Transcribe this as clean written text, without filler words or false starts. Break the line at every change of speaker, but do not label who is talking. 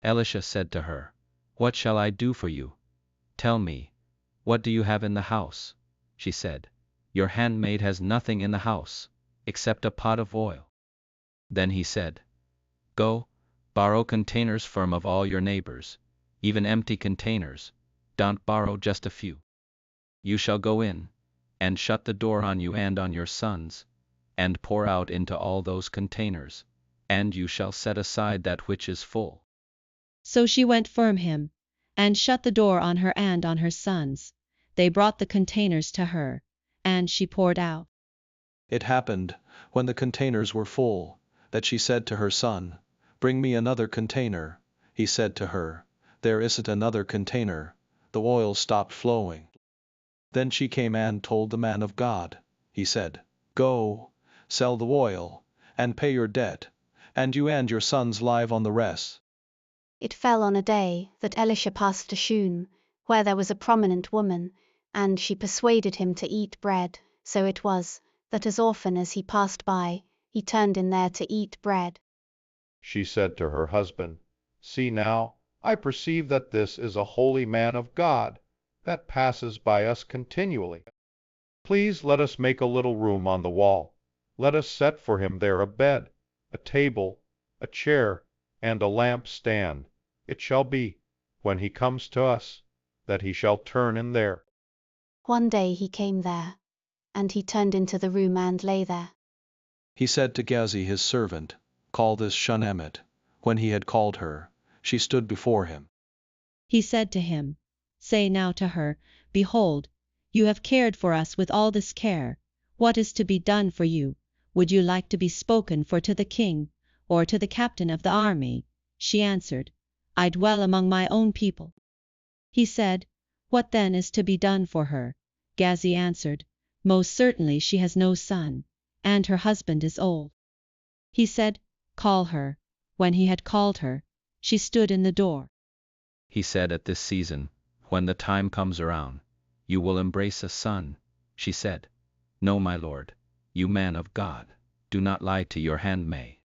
Elisha said to her, "What shall I do for you? Tell me, what do you have in the house?" She said, "Your handmaid has nothing in the house, except a pot of oil." Then he said, "Go, borrow containers from of all your neighbors, even empty containers, don't borrow just a few. You shall go in, and shut the door on you and on your sons, and pour out into all those containers, and you shall set aside that which is full."
So she went from him, and shut the door on her and on her sons. They brought the containers to her, and she poured out.
It happened, when the containers were full, that she said to her son, "Bring me another container." He said to her, "There isn't another container." The oil stopped flowing. Then she came and told the man of God. He said, "Go, sell the oil, and pay your debt, and you and your sons live on the rest."
It fell on a day that Elisha passed to Shun, where there was a prominent woman, and she persuaded him to eat bread. So it was, that as often as he passed by, he turned in there to eat bread.
She said to her husband, "See now, I perceive that this is a holy man of God, that passes by us continually. Please let us make a little room on the wall. Let us set for him there a bed, a table, a chair, and a lamp stand. It shall be, when he comes to us, that he shall turn in there."
One day he came there, and he turned into the room and lay there.
He said to Gehazi his servant, "Call this Shunammite." When he had called her, she stood before him.
He said to him, "Say now to her, Behold, you have cared for us with all this care. What is to be done for you? Would you like to be spoken for to the king, or to the captain of the army?" She answered, "I dwell among my own people." He said, "What then is to be done for her?" Gehazi answered, "Most certainly she has no son, and her husband is old." He said, "Call her." When he had called her, she stood in the door.
He said, "At this season, when the time comes around, you will embrace a son." She said, "No, my lord, you man of God, do not lie to your handmaid.